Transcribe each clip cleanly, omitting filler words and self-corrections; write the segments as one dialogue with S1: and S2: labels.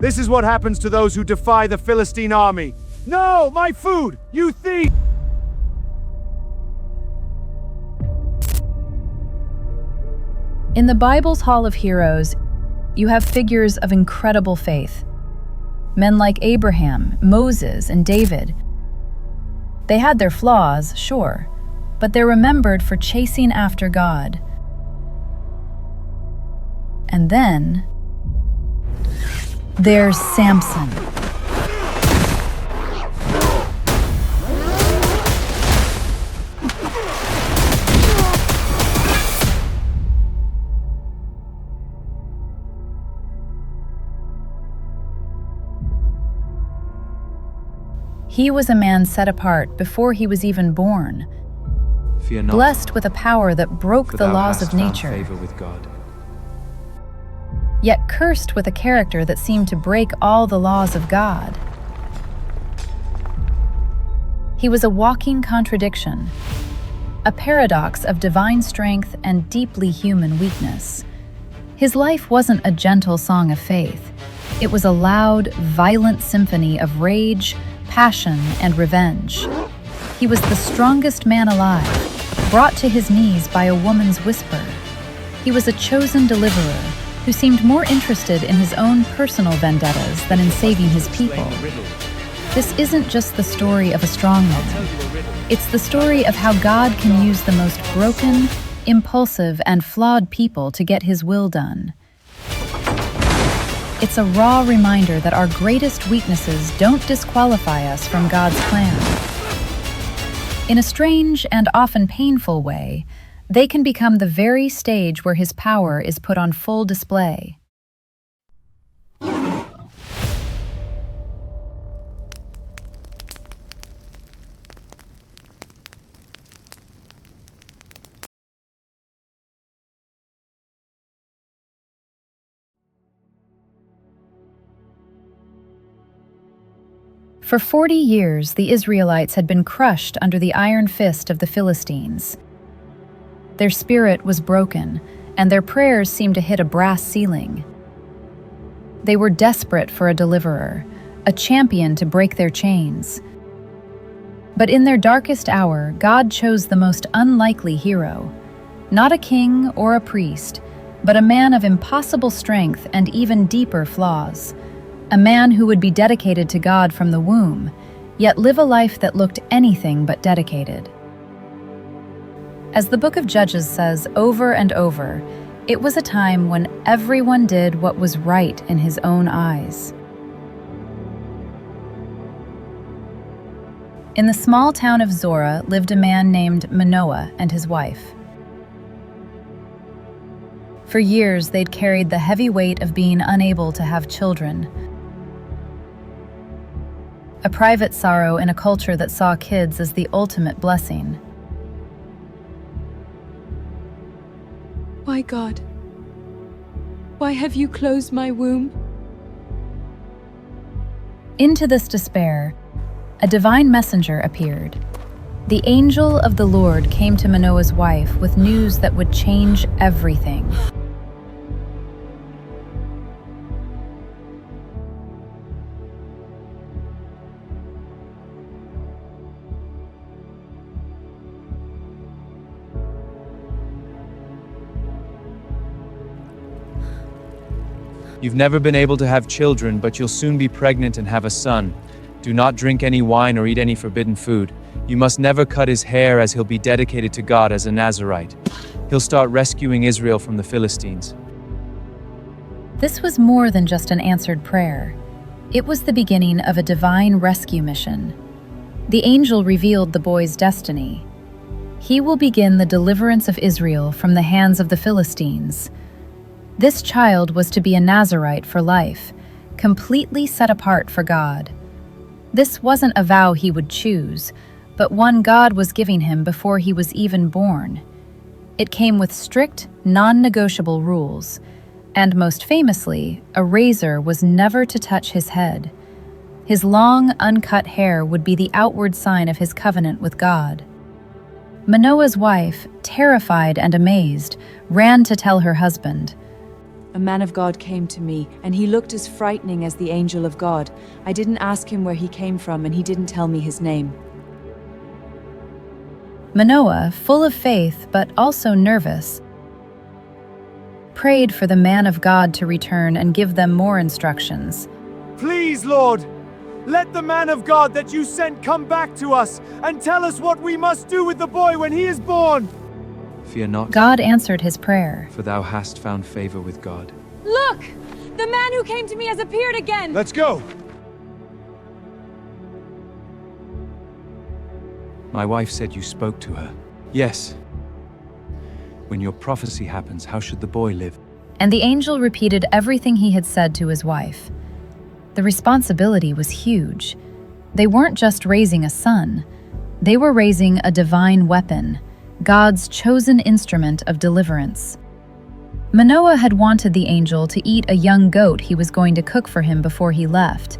S1: This is what happens to those who defy the Philistine army. No, my food, you thief!
S2: In the Bible's Hall of Heroes, you have figures of incredible faith. Men like Abraham, Moses, and David. They had their flaws, sure, but they're remembered for chasing after God. And then there's Samson. He was a man set apart before he was even born,
S3: Fear not,
S2: blessed with a power that broke
S3: for
S2: the
S3: thou
S2: laws
S3: hast
S2: of
S3: found
S2: nature,
S3: favor with God.
S2: yet cursed with a character that seemed to break all the laws of God. He was a walking contradiction, a paradox of divine strength and deeply human weakness. His life wasn't a gentle song of faith. It was a loud, violent symphony of rage, passion, and revenge. He was the strongest man alive, brought to his knees by a woman's whisper. He was a chosen deliverer who seemed more interested in his own personal vendettas than in saving his people. This isn't just the story of a strong man. It's the story of how God can use the most broken, impulsive, and flawed people to get his will done. It's a raw reminder that our greatest weaknesses don't disqualify us from God's plan. In a strange and often painful way, they can become the very stage where his power is put on full display. For 40 years, the Israelites had been crushed under the iron fist of the Philistines. Their spirit was broken, and their prayers seemed to hit a brass ceiling. They were desperate for a deliverer, a champion to break their chains. But in their darkest hour, God chose the most unlikely hero, not a king or a priest, but a man of impossible strength and even deeper flaws. A man who would be dedicated to God from the womb, yet live a life that looked anything but dedicated. As the book of Judges says over and over, it was a time when everyone did what was right in his own eyes. In the small town of Zorah lived a man named Manoah and his wife. For years, they'd carried the heavy weight of being unable to have children. A private sorrow in a culture that saw kids as the ultimate blessing.
S4: Why, God? Why have you closed my womb?
S2: Into this despair, a divine messenger appeared. The angel of the Lord came to Manoah's wife with news that would change everything.
S3: You've never been able to have children, but you'll soon be pregnant and have a son. Do not drink any wine or eat any forbidden food. You must never cut his hair, as he'll be dedicated to God as a Nazirite. He'll start rescuing Israel from the Philistines.
S2: This was more than just an answered prayer. It was the beginning of a divine rescue mission. The angel revealed the boy's destiny. He will begin the deliverance of Israel from the hands of the Philistines. This child was to be a Nazirite for life, completely set apart for God. This wasn't a vow he would choose, but one God was giving him before he was even born. It came with strict, non-negotiable rules, and most famously, a razor was never to touch his head. His long, uncut hair would be the outward sign of his covenant with God. Manoah's wife, terrified and amazed, ran to tell her husband.
S4: A man of God came to me, and he looked as frightening as the angel of God. I didn't ask him where he came from, and he didn't tell me his name.
S2: Manoah, full of faith but also nervous, prayed for the man of God to return and give them more instructions.
S1: Please, Lord, let the man of God that you sent come back to us and tell us what we must do with the boy when he is born.
S3: Fear not,
S2: God answered his prayer.
S3: for thou hast found favor with God.
S4: Look! The man who came to me has appeared again!
S1: Let's go.
S3: My wife said you spoke to her. Yes. When your prophecy happens, how should the boy live?
S2: And the angel repeated everything he had said to his wife. The responsibility was huge. They weren't just raising a son. They were raising a divine weapon, God's chosen instrument of deliverance. Manoah had wanted the angel to eat a young goat he was going to cook for him before he left,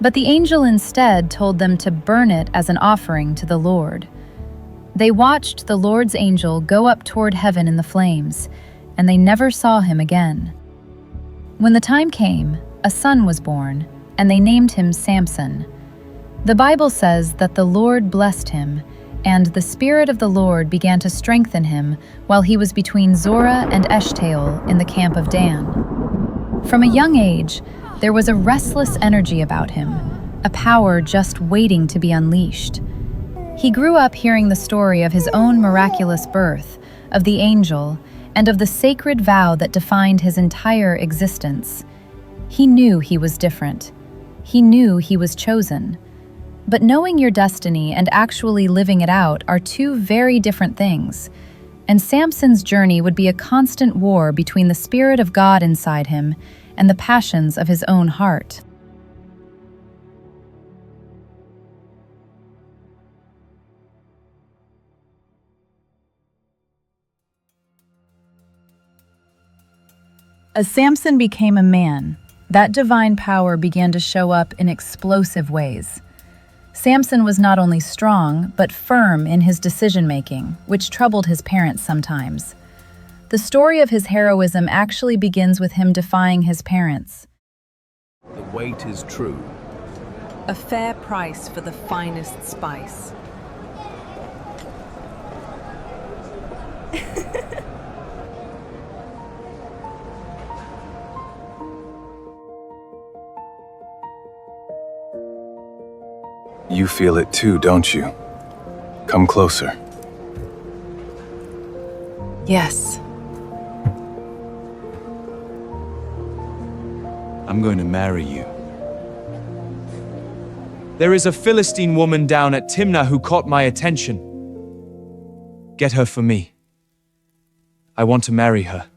S2: but the angel instead told them to burn it as an offering to the Lord. They watched the Lord's angel go up toward heaven in the flames, and they never saw him again. When the time came, a son was born, and they named him Samson. The Bible says that the Lord blessed him, and the Spirit of the Lord began to strengthen him while he was between Zorah and Eshtaol in the camp of Dan. From a young age, there was a restless energy about him, a power just waiting to be unleashed. He grew up hearing the story of his own miraculous birth, of the angel, and of the sacred vow that defined his entire existence. He knew he was different. He knew he was chosen. But knowing your destiny and actually living it out are two very different things. And Samson's journey would be a constant war between the Spirit of God inside him and the passions of his own heart. As Samson became a man, that divine power began to show up in explosive ways. Samson was not only strong, but firm in his decision-making, which troubled his parents sometimes. The story of his heroism actually begins with him defying his parents.
S5: The weight is true.
S6: A fair price for the finest spice.
S5: You feel it too, don't you? Come closer.
S6: Yes.
S3: I'm going to marry you. There is a Philistine woman down at Timnah who caught my attention. Get her for me. I want to marry her.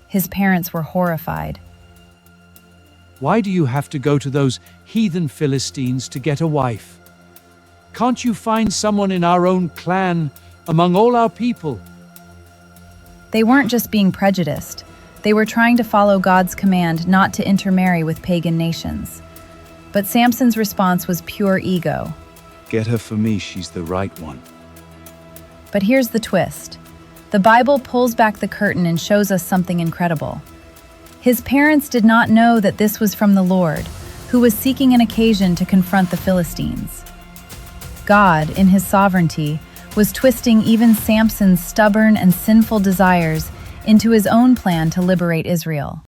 S2: His parents were horrified.
S1: Why do you have to go to those heathen Philistines to get a wife? Can't you find someone in our own clan, among all our people?
S2: They weren't just being prejudiced. They were trying to follow God's command not to intermarry with pagan nations. But Samson's response was pure ego.
S3: Get her for me, she's the right one.
S2: But here's the twist. The Bible pulls back the curtain and shows us something incredible. His parents did not know that this was from the Lord, who was seeking an occasion to confront the Philistines. God, in his sovereignty, was twisting even Samson's stubborn and sinful desires into his own plan to liberate Israel.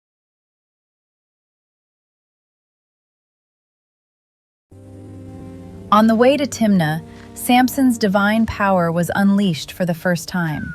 S2: On the way to Timnah, Samson's divine power was unleashed for the first time.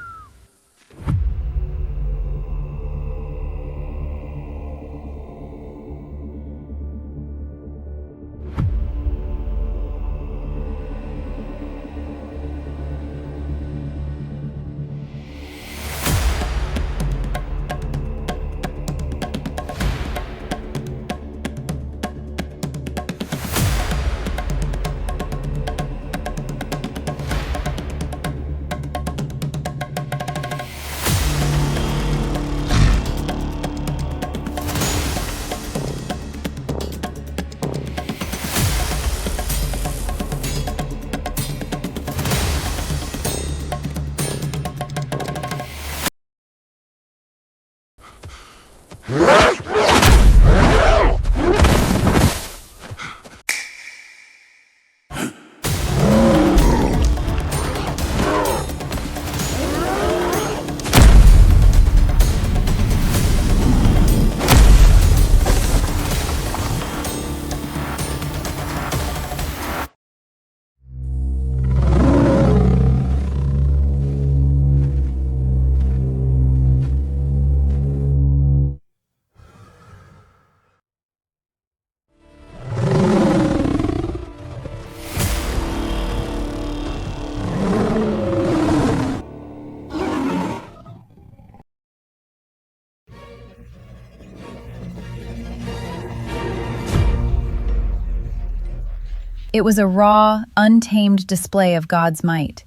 S2: It was a raw, untamed display of God's might.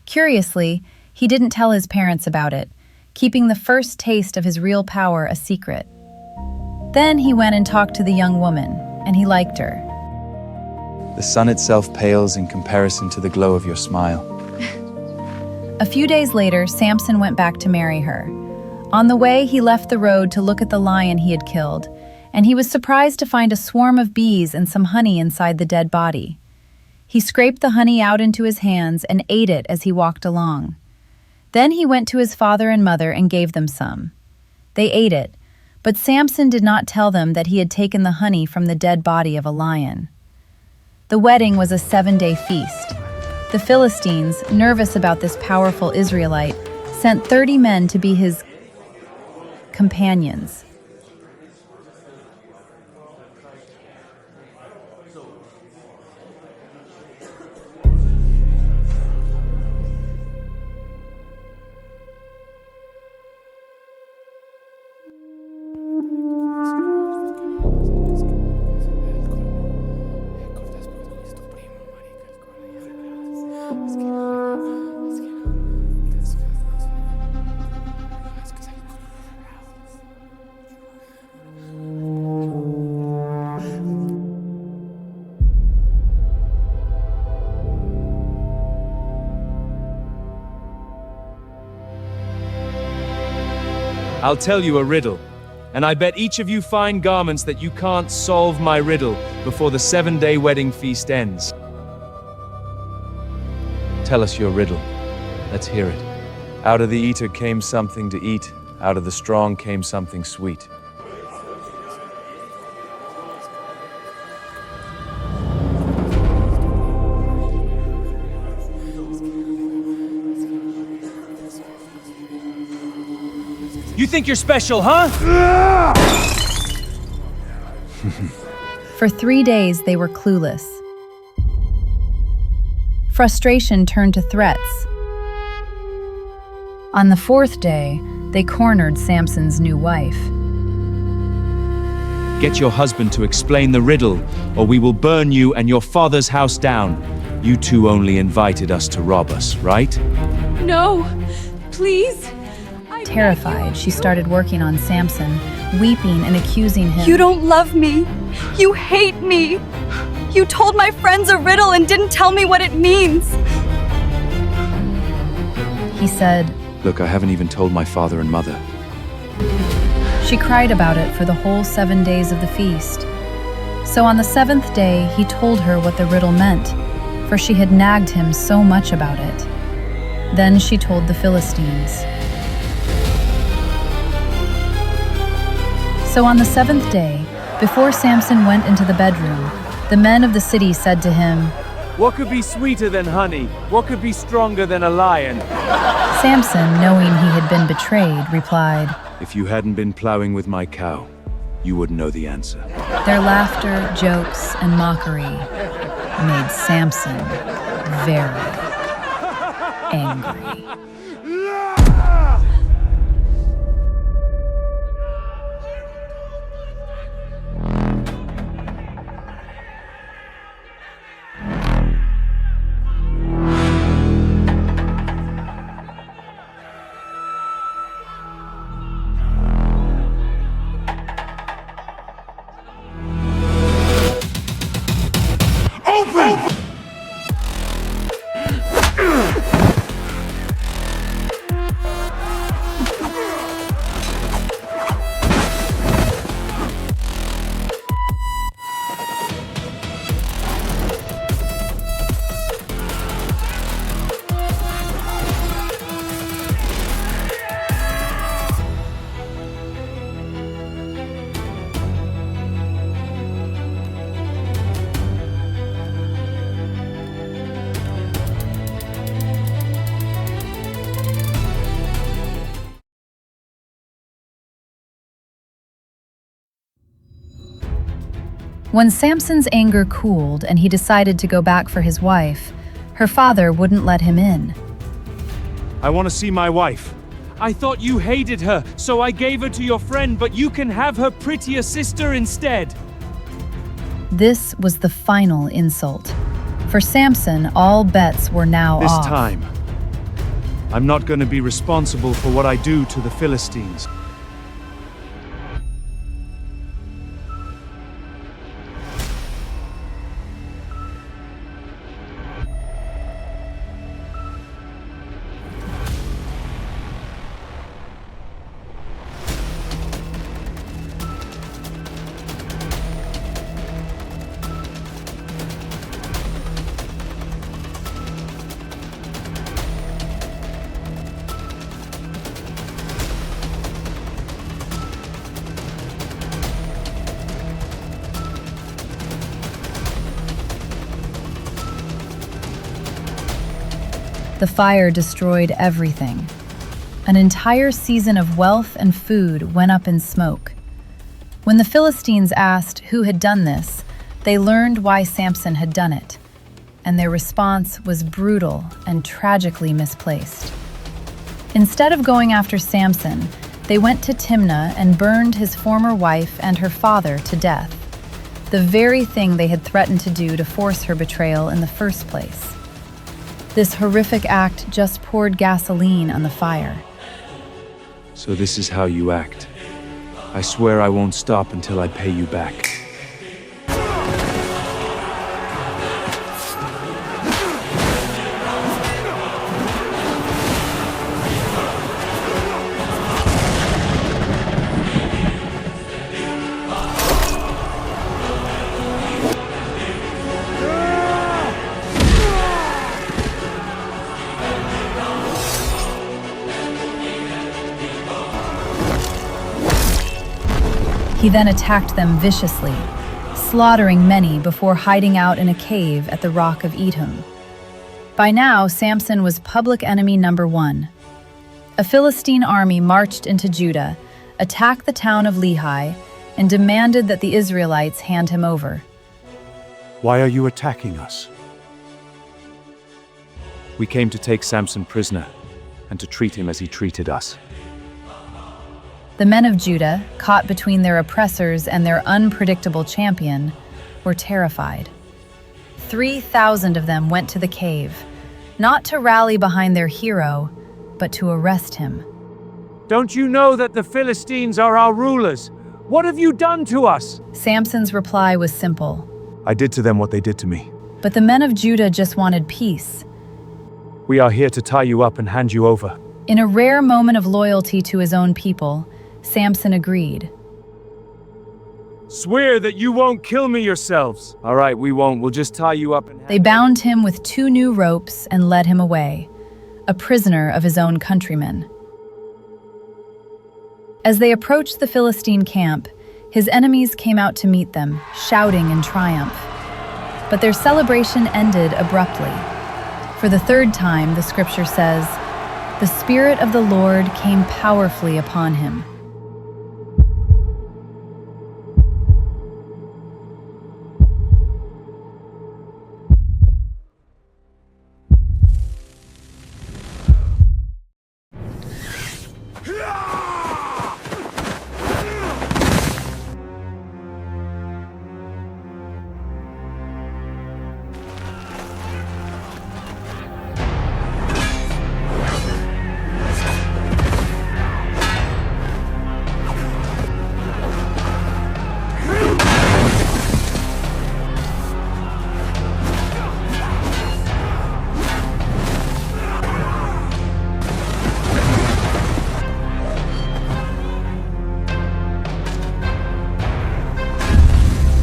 S2: Curiously, he didn't tell his parents about it, keeping the first taste of his real power a secret. Then he went and talked to the young woman, and he liked her.
S3: The sun itself pales in comparison to the glow of your smile.
S2: A few days later, Samson went back to marry her. On the way, he left the road to look at the lion he had killed, and he was surprised to find a swarm of bees and some honey inside the dead body. He scraped the honey out into his hands and ate it as he walked along. Then he went to his father and mother and gave them some. They ate it, but Samson did not tell them that he had taken the honey from the dead body of a lion. The wedding was a 7-day feast. The Philistines, nervous about this powerful Israelite, sent 30 men to be his companions.
S3: I'll tell you a riddle, and I bet each of you find garments that you can't solve my riddle before the 7-day wedding feast ends. Tell us your riddle. Let's hear it. Out of the eater came something to eat. Out of the strong came something sweet. You think you're special, huh?
S2: For 3 days, they were clueless. Frustration turned to threats. On the 4th day, they cornered Samson's new wife.
S3: Get your husband to explain the riddle, or we will burn you and your father's house down. You two only invited us to rob us, right?
S4: No, please.
S2: Terrified, she started working on Samson, weeping and accusing him.
S7: You don't love me. You hate me. You told my friends a riddle and didn't tell me what it means.
S2: He said,
S3: Look, I haven't even told my father and mother.
S2: She cried about it for the whole 7 days of the feast. So on the 7th day, he told her what the riddle meant, for she had nagged him so much about it. Then she told the Philistines. So on the 7th day, before Samson went into the bedroom, the men of the city said to him,
S3: What could be sweeter than honey? What could be stronger than a lion?
S2: Samson, knowing he had been betrayed, replied,
S3: If you hadn't been plowing with my cow, you would know the answer.
S2: Their laughter, jokes, and mockery made Samson very angry. When Samson's anger cooled and he decided to go back for his wife, her father wouldn't let him in.
S3: I want to see my wife. I thought you hated her, so I gave her to your friend, but you can have her prettier sister instead.
S2: This was the final insult. For Samson, all bets were now
S1: This
S2: off.
S1: time, I'm not going to be responsible for what I do to the Philistines.
S2: The fire destroyed everything. An entire season of wealth and food went up in smoke. When the Philistines asked who had done this, they learned why Samson had done it, and their response was brutal and tragically misplaced. Instead of going after Samson, they went to Timnah and burned his former wife and her father to death, the very thing they had threatened to do to force her betrayal in the first place. This horrific act just poured gasoline on the fire.
S1: So this is how you act. I swear I won't stop until I pay you back.
S2: He then attacked them viciously, slaughtering many before hiding out in a cave at the rock of Edom. By now, Samson was public enemy number one. A Philistine army marched into Judah, attacked the town of Lehi, and demanded that the Israelites hand him over.
S1: Why are you attacking us?
S3: We came to take Samson prisoner and to treat him as he treated us.
S2: The men of Judah, caught between their oppressors and their unpredictable champion, were terrified. 3,000 of them went to the cave, not to rally behind their hero, but to arrest him.
S1: Don't you know that the Philistines are our rulers? What have you done to us?
S2: Samson's reply was simple,
S1: I did to them what they did to me.
S2: but the men of Judah just wanted peace.
S1: We are here to tie you up and hand you over.
S2: In a rare moment of loyalty to his own people, Samson agreed.
S1: Swear that you won't kill me yourselves.
S3: All right, we won't. We'll just tie you up and...
S2: They bound him with 2 new ropes and led him away, a prisoner of his own countrymen. As they approached the Philistine camp, his enemies came out to meet them, shouting in triumph. But their celebration ended abruptly. For the 3rd time, the scripture says, "The Spirit of the Lord came powerfully upon him."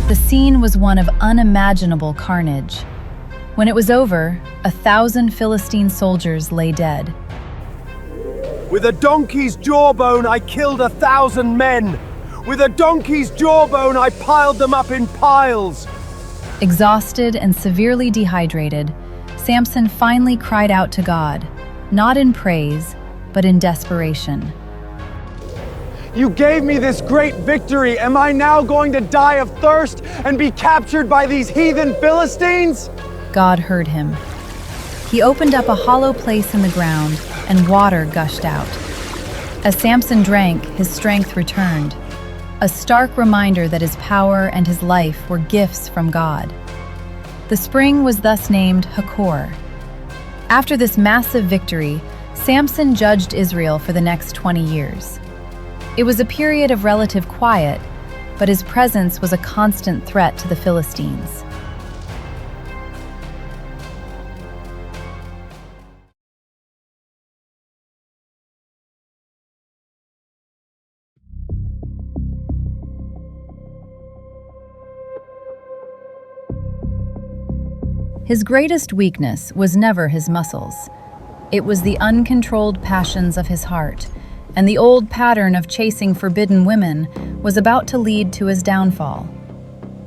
S2: The scene was one of unimaginable carnage. When it was over, 1,000 Philistine soldiers lay dead.
S8: With a donkey's jawbone, I killed 1,000 men. With a donkey's jawbone, I piled them up in piles.
S2: Exhausted and severely dehydrated, Samson finally cried out to God, not in praise, but in desperation.
S8: You gave me this great victory. Am I now going to die of thirst and be captured by these heathen Philistines?
S2: God heard him. He opened up a hollow place in the ground, and water gushed out. As Samson drank, his strength returned. a stark reminder that his power and his life were gifts from God. The spring was thus named Hakor. After this massive victory, Samson judged Israel for the next 20 years. It was a period of relative quiet, but his presence was a constant threat to the Philistines. His greatest weakness was never his muscles. It was the uncontrolled passions of his heart, and the old pattern of chasing forbidden women was about to lead to his downfall.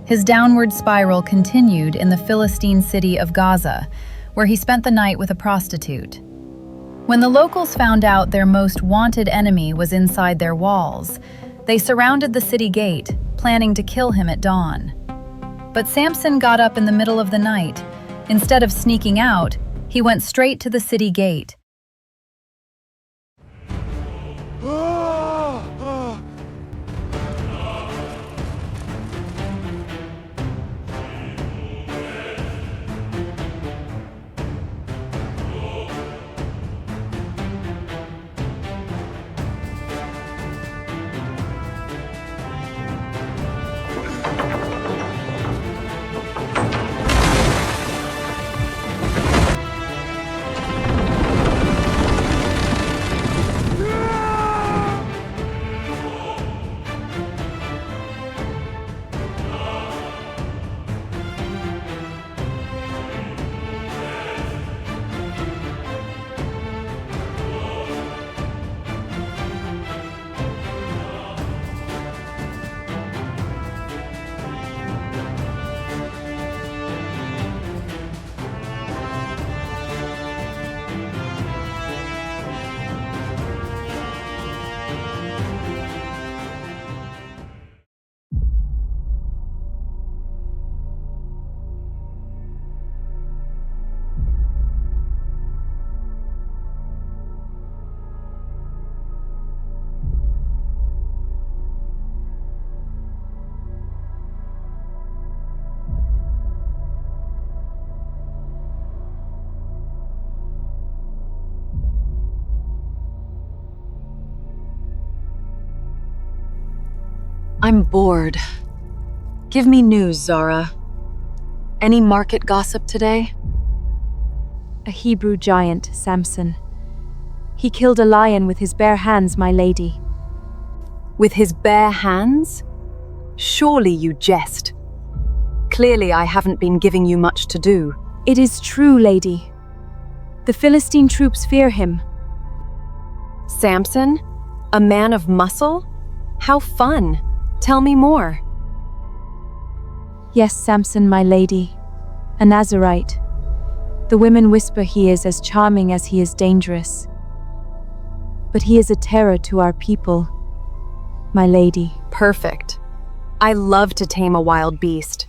S2: His downward spiral continued in the Philistine city of Gaza, where he spent the night with a prostitute. When the locals found out their most wanted enemy was inside their walls, they surrounded the city gate, planning to kill him at dawn. But Samson got up in the middle of the night. Instead of sneaking out, he went straight to the city gate.
S4: I'm bored. Give me news, Zara. Any market gossip today?
S7: A Hebrew giant, Samson. He killed a lion with his bare hands, my lady.
S4: With his bare hands? Surely you jest. Clearly I haven't been giving you much to do.
S7: It is true, lady. The Philistine troops fear him.
S4: Samson? A man of muscle? How fun! Tell me more.
S7: Yes, Samson, my lady. A Nazarite. The women whisper he is as charming as he is dangerous. But he is a terror to our people, my lady.
S4: Perfect. I love to tame a wild beast.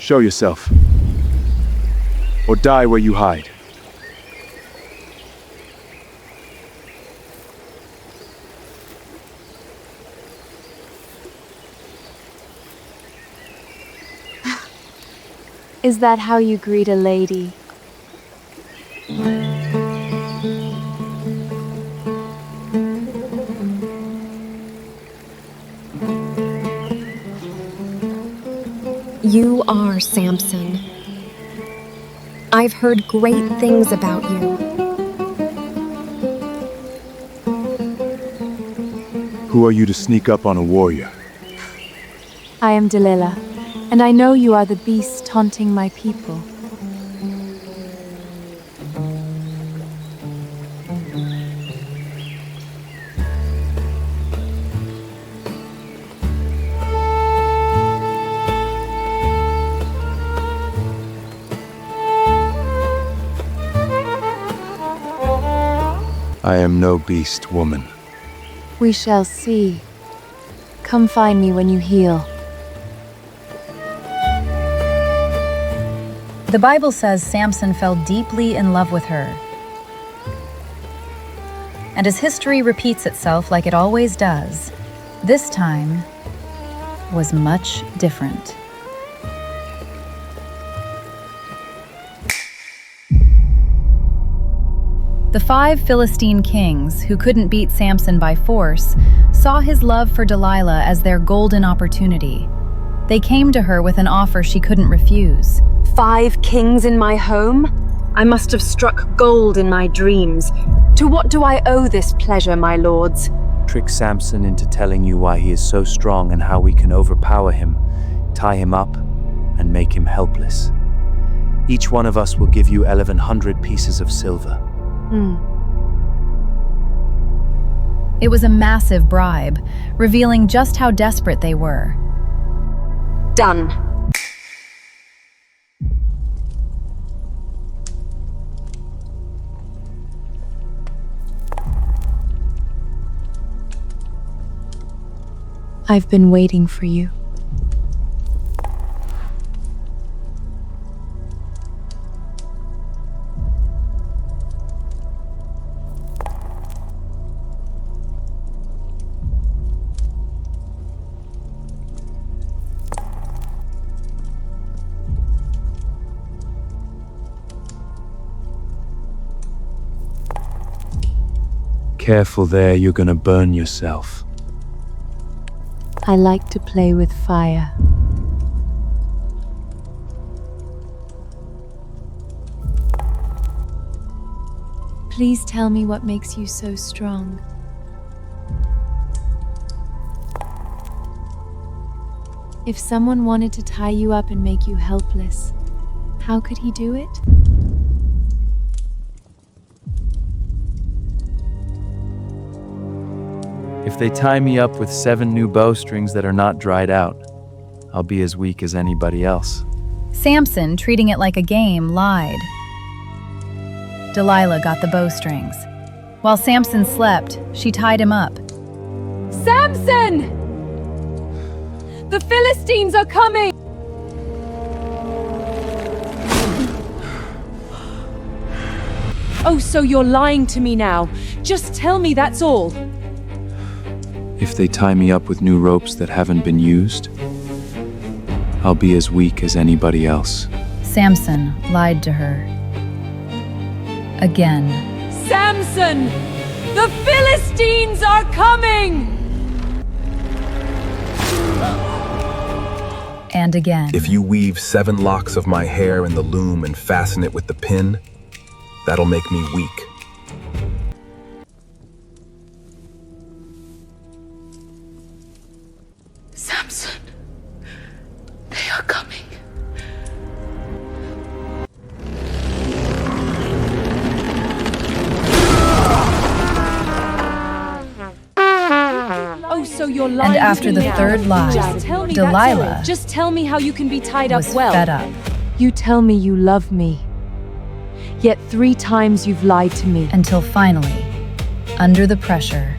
S8: Show yourself. Or die where you hide.
S7: Is that how you greet a lady?
S9: You are Samson. I've heard great things about you.
S8: Who are you to sneak up on a warrior?
S7: I am Delilah, and I know you are the beast taunting my people.
S5: I am no beast, woman.
S7: We shall see. Come find me when you heal.
S2: The Bible says Samson fell deeply in love with her. And as history repeats itself like it always does, this time was much different. The 5 Philistine kings, who couldn't beat Samson by force, saw his love for Delilah as their golden opportunity. They came to her with an offer she couldn't refuse.
S10: 5 kings in my home? I must have struck gold in my dreams. To what do I owe this pleasure, my lords?
S3: Trick Samson into telling you why he is so strong and how we can overpower him, tie him up, and make him helpless. Each one of us will give you 1,100 pieces of silver.
S2: It was a massive bribe, revealing just how desperate they were.
S10: Done.
S7: I've been waiting for you.
S3: Careful there, you're gonna burn yourself.
S7: I like to play with fire. Please tell me what makes you so strong. If someone wanted to tie you up and make you helpless, how could he do it?
S3: If they tie me up with 7 new bowstrings that are not dried out, I'll be as weak as anybody else.
S2: Samson, treating it like a game, lied. Delilah got the bowstrings. While Samson slept, she tied him up.
S4: Samson! The Philistines are coming! Oh, so you're lying to me now. Just tell me that's all.
S3: If they tie me up with new ropes that haven't been used, I'll be as weak as anybody else.
S2: Samson lied to her. Again.
S4: Samson! The Philistines are coming!
S2: And again.
S5: If you weave 7 locks of my hair in the loom and fasten it with the pin, that'll make me weak.
S4: Samson, they are coming. Oh, so you're lying.
S2: And after the third lie, Delilah
S4: just tell me how you can be tied
S2: was
S4: up well.
S2: fed up.
S7: You tell me you love me, yet 3 times you've lied to me.
S2: Until finally, under the pressure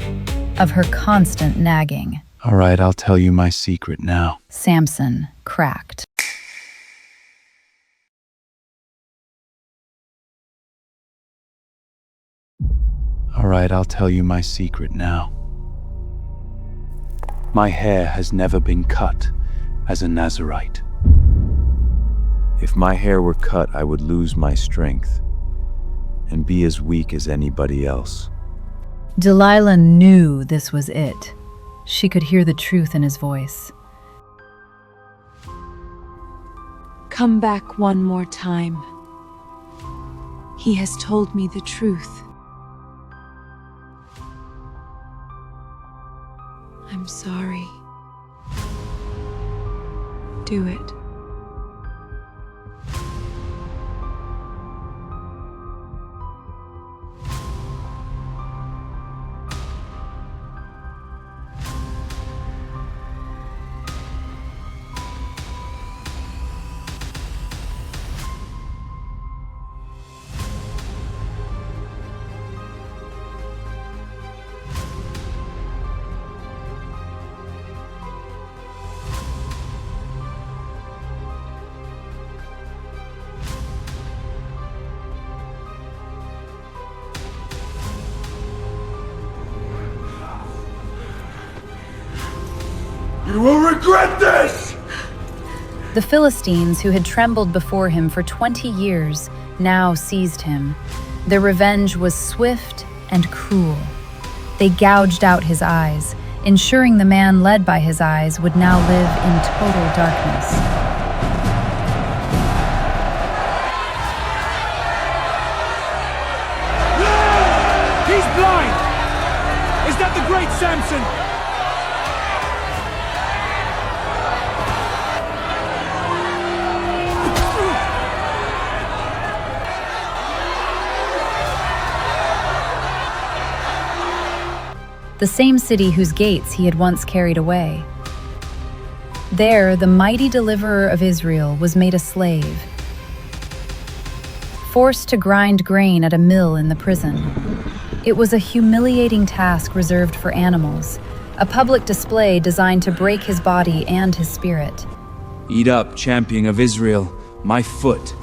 S2: of her constant nagging,
S3: All right, I'll tell you my secret now.
S2: Samson cracked.
S3: All right, I'll tell you my secret now. My hair has never been cut as a Nazarite. If my hair were cut, I would lose my strength and be as weak as anybody else.
S2: Delilah knew this was it. She could hear the truth in his voice.
S7: Come back one more time. He has told me the truth. I'm sorry. Do it.
S8: You will regret this!
S2: The Philistines, who had trembled before him for 20 years, now seized him. Their revenge was swift and cruel. They gouged out his eyes, ensuring the man led by his eyes would now live in total darkness.
S1: He's blind! Is that the great Samson?
S2: The same city whose gates he had once carried away. There, the mighty deliverer of Israel was made a slave, forced to grind grain at a mill in the prison. It was a humiliating task reserved for animals, a public display designed to break his body and his spirit.
S1: Eat up, champion of Israel, my foot.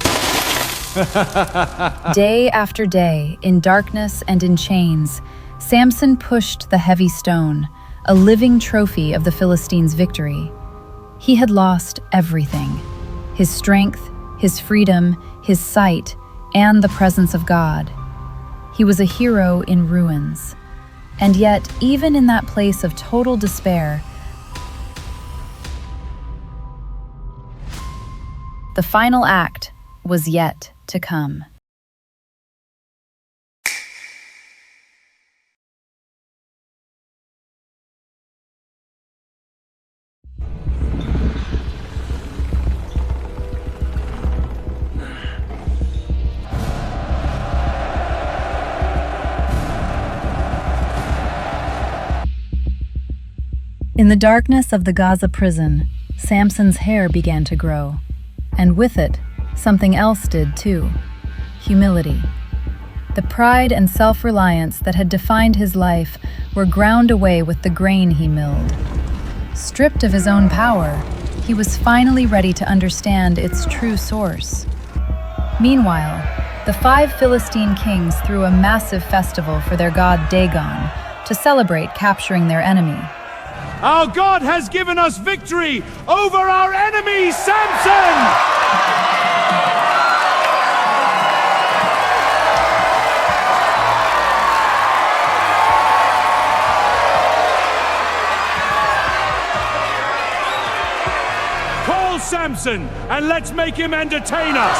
S2: Day after day, in darkness and in chains, Samson pushed the heavy stone, a living trophy of the Philistines' victory. He had lost everything: his strength, his freedom, his sight, and the presence of God. He was a hero in ruins. And yet, even in that place of total despair, the final act was yet to come. In the darkness of the Gaza prison, Samson's hair began to grow. And with it, something else did too: humility. The pride and self-reliance that had defined his life were ground away with the grain he milled. Stripped of his own power, he was finally ready to understand its true source. Meanwhile, the 5 Philistine kings threw a massive festival for their god Dagon to celebrate capturing their enemy.
S1: Our God has given us victory over our enemy, Samson! Call Samson and let's make him entertain us!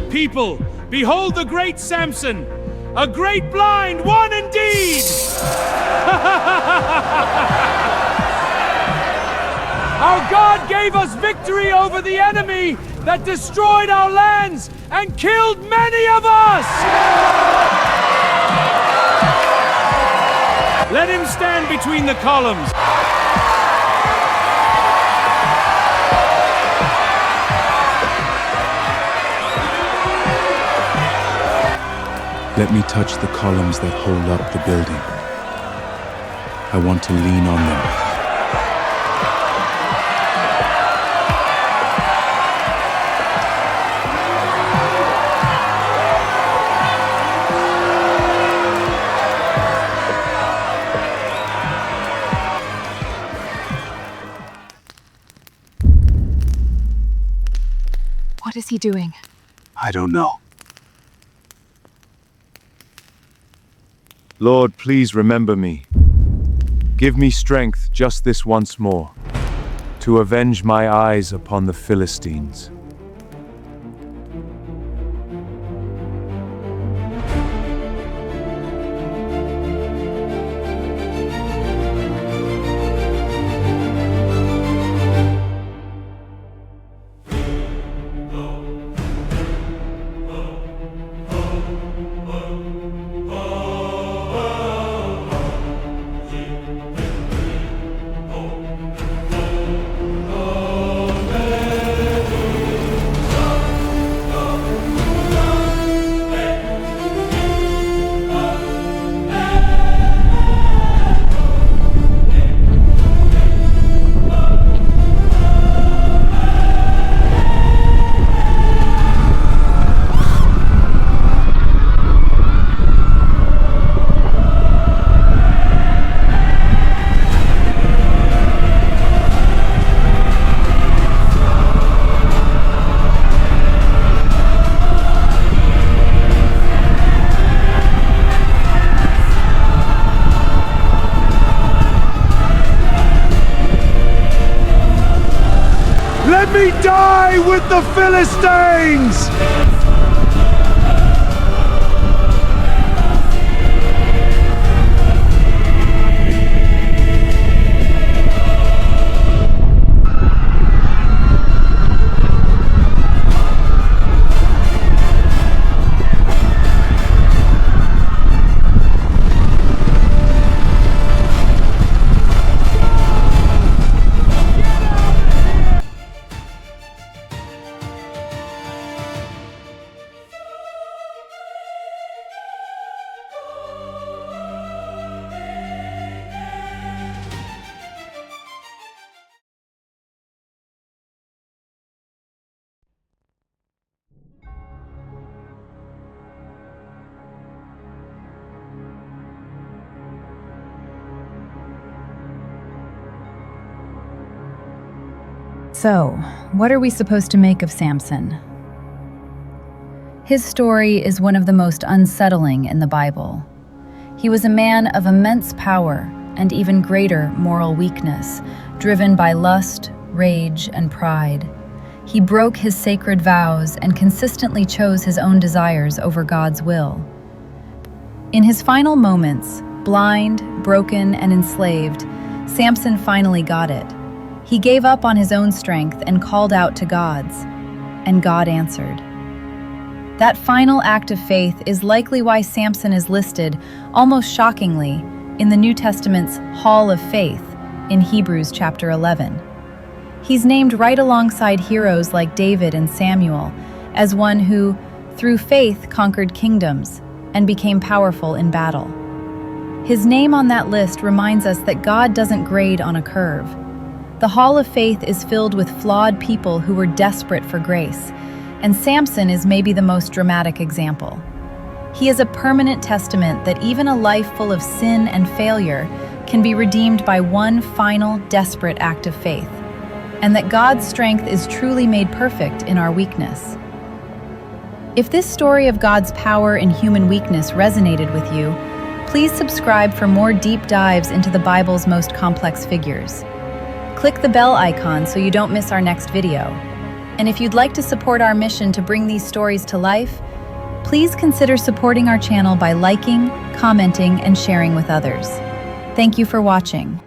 S1: People, behold the great Samson, a great blind one indeed! Our God gave us victory over the enemy that destroyed our lands and killed many of us! Let him stand between the columns.
S11: Let me touch the columns that hold up the building. I want to lean on them.
S7: What is he doing?
S11: I don't know.
S3: Lord, please remember me. Give me strength just this once more, to avenge my eyes upon the Philistines.
S1: me die with the Philistines!
S2: So, what are we supposed to make of Samson? His story is one of the most unsettling in the Bible. He was a man of immense power and even greater moral weakness, driven by lust, rage, and pride. He broke his sacred vows and consistently chose his own desires over God's will. In his final moments, blind, broken, and enslaved, Samson finally got it. He gave up on his own strength and called out to God's, and God answered. That final act of faith is likely why Samson is listed, almost shockingly, in the New Testament's Hall of Faith in Hebrews chapter 11. He's named right alongside heroes like David and Samuel as one who, through faith, conquered kingdoms and became powerful in battle. His name on that list reminds us that God doesn't grade on a curve. The Hall of Faith is filled with flawed people who were desperate for grace, and Samson is maybe the most dramatic example. He is a permanent testament that even a life full of sin and failure can be redeemed by one final, desperate act of faith, and that God's strength is truly made perfect in our weakness. If this story of God's power in human weakness resonated with you, please subscribe for more deep dives into the Bible's most complex figures. Click the bell icon so you don't miss our next video. And if you'd like to support our mission to bring these stories to life, please consider supporting our channel by liking, commenting, and sharing with others. Thank you for watching.